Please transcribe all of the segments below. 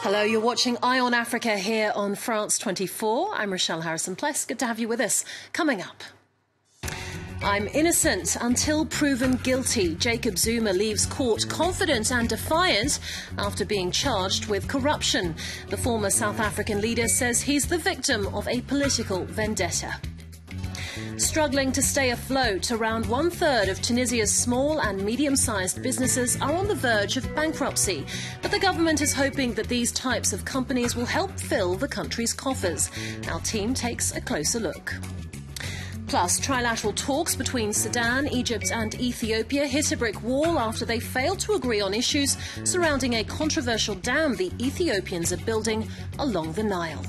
Hello, you're watching Eye on Africa here on France 24. I'm Rochelle Harrison-Pless. Good to have you with us. Coming up. I'm innocent until proven guilty. Jacob Zuma leaves court confident and defiant after being charged with corruption. The former South African leader says he's the victim of a political vendetta. Struggling to stay afloat, around 1/3 of Tunisia's small and medium-sized businesses are on the verge of bankruptcy. But the government is hoping that these types of companies will help fill the country's coffers. Our team takes a closer look. Plus, trilateral talks between Sudan, Egypt and Ethiopia hit a brick wall after they failed to agree on issues surrounding a controversial dam the Ethiopians are building along the Nile.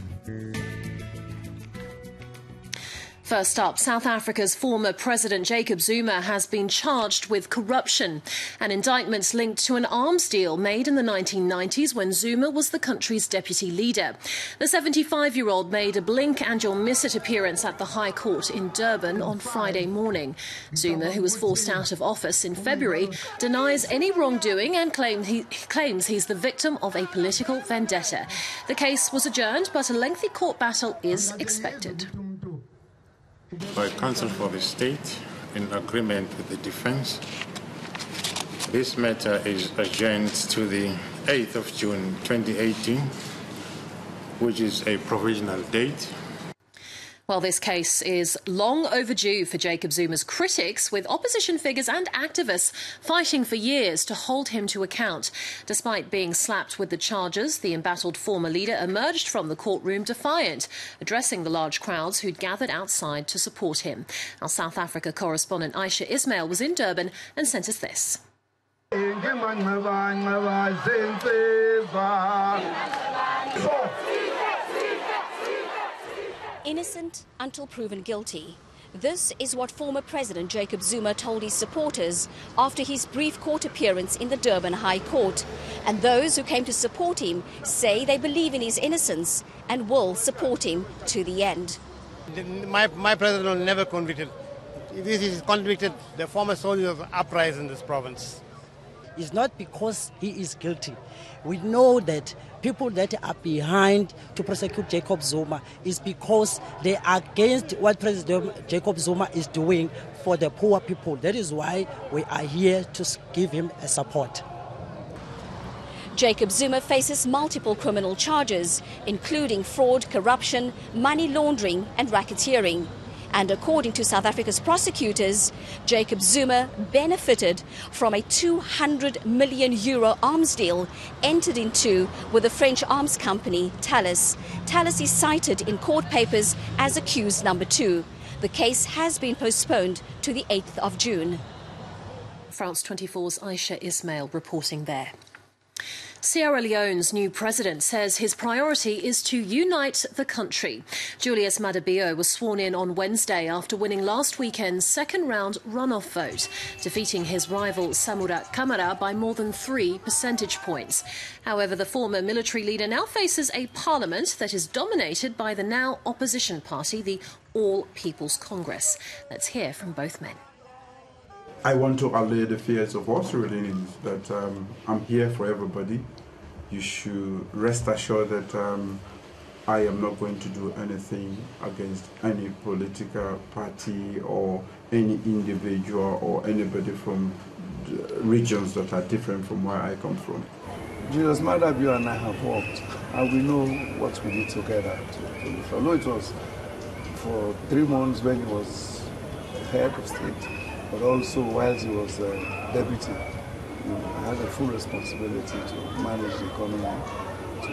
First up, South Africa's former President Jacob Zuma has been charged with corruption. An indictment linked to an arms deal made in the 1990s when Zuma was the country's deputy leader. The 75-year-old made a blink-and-you'll-miss-it appearance at the High Court in Durban on Friday morning. Zuma, who was forced out of office in February, denies any wrongdoing and claims he's the victim of a political vendetta. The case was adjourned, but a lengthy court battle is expected. By counsel for the state, in agreement with the defense, this matter is adjourned to the 8th of June 2018, which is a provisional date. Well, this case is long overdue for Jacob Zuma's critics, with opposition figures and activists fighting for years to hold him to account. Despite being slapped with the charges, the embattled former leader emerged from the courtroom defiant, addressing the large crowds who'd gathered outside to support him. Our South Africa correspondent Aisha Ismail was in Durban and sent us this. Innocent until proven guilty. This is what former President Jacob Zuma told his supporters after his brief court appearance in the Durban High Court. And those who came to support him say they believe in his innocence and will support him to the end. My president will never convicted. If he is convicted, the former soldiers uprising in this province. It's not because he is guilty. We know that people that are behind to prosecute Jacob Zuma is because they are against what President Jacob Zuma is doing for the poor people. That is why we are here to give him a support. Jacob Zuma faces multiple criminal charges, including fraud, corruption, money laundering and racketeering. And according to South Africa's prosecutors, Jacob Zuma benefited from a €200 million arms deal entered into with the French arms company Thales. Thales is cited in court papers as accused number 2. The case has been postponed to the 8th of June. France 24's Aisha Ismail reporting there. Sierra Leone's new president says his priority is to unite the country. Julius Maada Bio was sworn in on Wednesday after winning last weekend's second-round runoff vote, defeating his rival Samura Kamara by more than 3 percentage points. However, the former military leader now faces a parliament that is dominated by the now opposition party, the All People's Congress. Let's hear from both men. I want to allay the fears of Australians that I'm here for everybody. You should rest assured that I am not going to do anything against any political party or any individual or anybody from regions that are different from where I come from. Julius Maada Bio and I have worked, and we know what we did together. Although it was for 3 months when he was head of state, but also whilst he was deputy, he had a full responsibility to manage the economy, to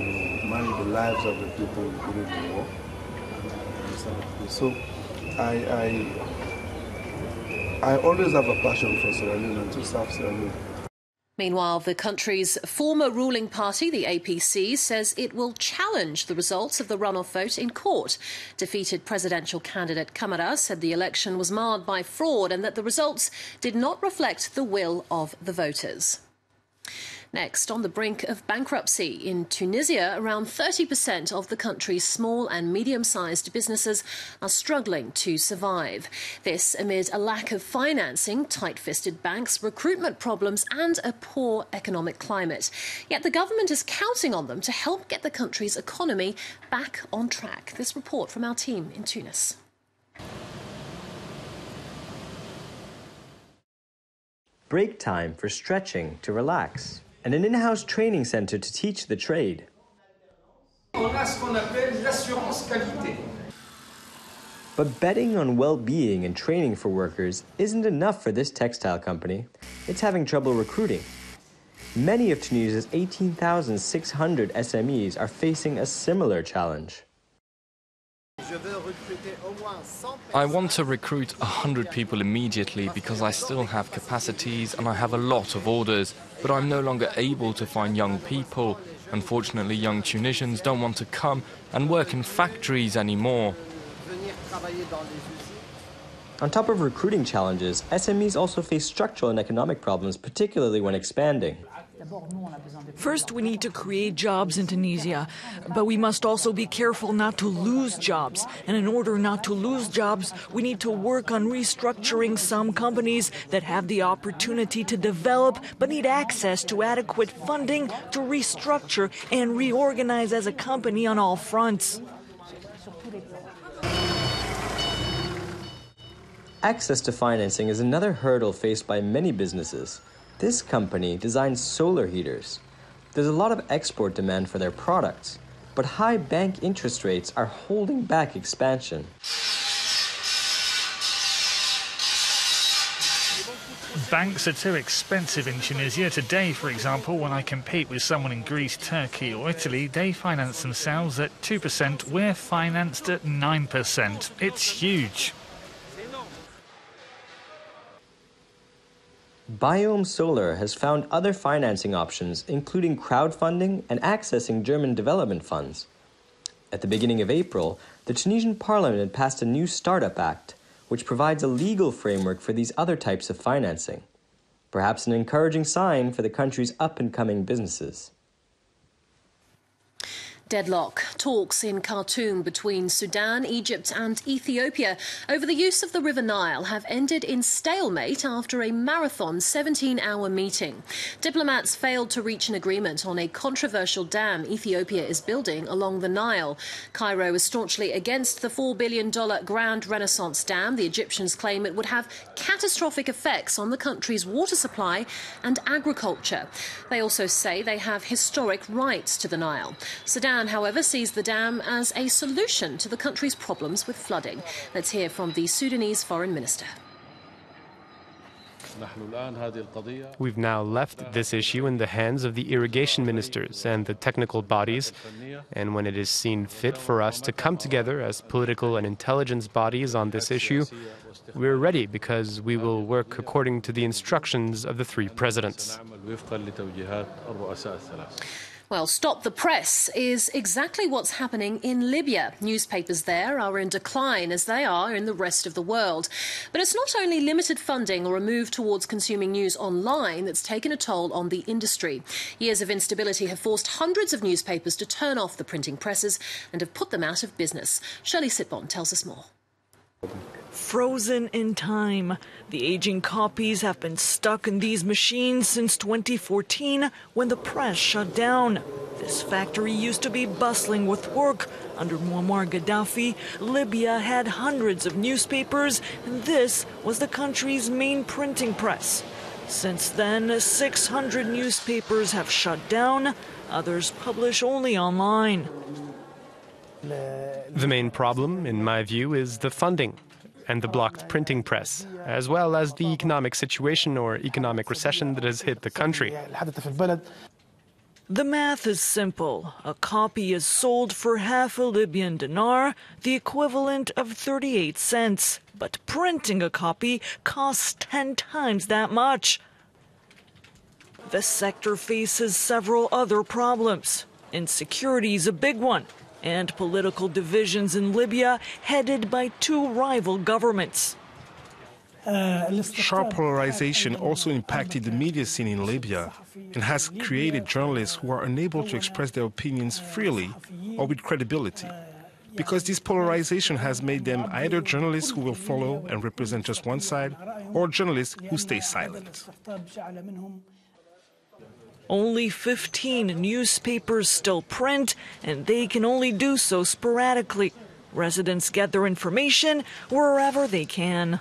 manage the lives of the people during the war. So I always have a passion for Sierra Leone and to serve Sierra Leone. Meanwhile, the country's former ruling party, the APC, says it will challenge the results of the runoff vote in court. Defeated presidential candidate Kamara said the election was marred by fraud and that the results did not reflect the will of the voters. Next, on the brink of bankruptcy. In Tunisia, around 30% of the country's small and medium-sized businesses are struggling to survive. This amid a lack of financing, tight-fisted banks, recruitment problems and a poor economic climate. Yet the government is counting on them to help get the country's economy back on track. This report from our team in Tunis. Break time for stretching to relax, and an in-house training center to teach the trade. But betting on well-being and training for workers isn't enough for this textile company. It's having trouble recruiting. Many of Tunisia's 18,600 SMEs are facing a similar challenge. I want to recruit 100 people immediately because I still have capacities and I have a lot of orders, but I'm no longer able to find young people. Unfortunately, young Tunisians don't want to come and work in factories anymore. On top of recruiting challenges, SMEs also face structural and economic problems, particularly when expanding. First, we need to create jobs in Tunisia, but we must also be careful not to lose jobs. And in order not to lose jobs, we need to work on restructuring some companies that have the opportunity to develop but need access to adequate funding to restructure and reorganize as a company on all fronts. Access to financing is another hurdle faced by many businesses. This company designs solar heaters. There's a lot of export demand for their products, but high bank interest rates are holding back expansion. Banks are too expensive in Tunisia. Today, for example, when I compete with someone in Greece, Turkey or Italy, they finance themselves at 2%. We're financed at 9%. It's huge. Biome Solar has found other financing options, including crowdfunding and accessing German development funds. At the beginning of April, the Tunisian parliament passed a new Startup Act, which provides a legal framework for these other types of financing. Perhaps an encouraging sign for the country's up-and-coming businesses. Deadlock. Talks in Khartoum between Sudan, Egypt and Ethiopia over the use of the River Nile have ended in stalemate after a marathon 17-hour meeting. Diplomats failed to reach an agreement on a controversial dam Ethiopia is building along the Nile. Cairo is staunchly against the $4 billion Grand Renaissance Dam. The Egyptians claim it would have catastrophic effects on the country's water supply and agriculture. They also say they have historic rights to the Nile. Sudan, however, sees the dam as a solution to the country's problems with flooding. Let's hear from the Sudanese Foreign Minister. We've now left this issue in the hands of the irrigation ministers and the technical bodies, and when it is seen fit for us to come together as political and intelligence bodies on this issue, we're ready because we will work according to the instructions of the three presidents. Well, stop the press is exactly what's happening in Libya. Newspapers there are in decline, as they are in the rest of the world. But it's not only limited funding or a move towards consuming news online that's taken a toll on the industry. Years of instability have forced hundreds of newspapers to turn off the printing presses and have put them out of business. Shirley Sitbon tells us more. Frozen in time. The aging copies have been stuck in these machines since 2014 when the press shut down. This factory used to be bustling with work. Under Muammar Gaddafi, Libya had hundreds of newspapers, and this was the country's main printing press. Since then, 600 newspapers have shut down. Others publish only online. The main problem, in my view, is the funding and the blocked printing press, as well as the economic situation or economic recession that has hit the country. The math is simple. A copy is sold for half a Libyan dinar, the equivalent of 38 cents. But printing a copy costs 10 times that much. The sector faces several other problems. Insecurity is a big one, and political divisions in Libya headed by two rival governments. Sharp polarization also impacted the media scene in Libya and has created journalists who are unable to express their opinions freely or with credibility. Because this polarization has made them either journalists who will follow and represent just one side, or journalists who stay silent. Only 15 newspapers still print, and they can only do so sporadically. Residents get their information wherever they can.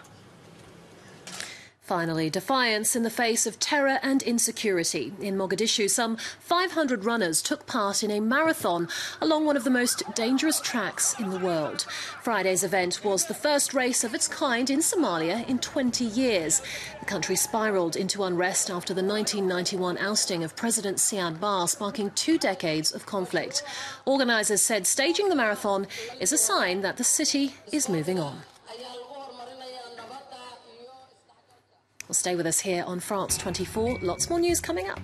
Finally, defiance in the face of terror and insecurity. In Mogadishu, some 500 runners took part in a marathon along one of the most dangerous tracks in the world. Friday's event was the first race of its kind in Somalia in 20 years. The country spiralled into unrest after the 1991 ousting of President Siad Barre, sparking 2 decades of conflict. Organisers said staging the marathon is a sign that the city is moving on. Well, stay with us here on France 24. Lots more news coming up.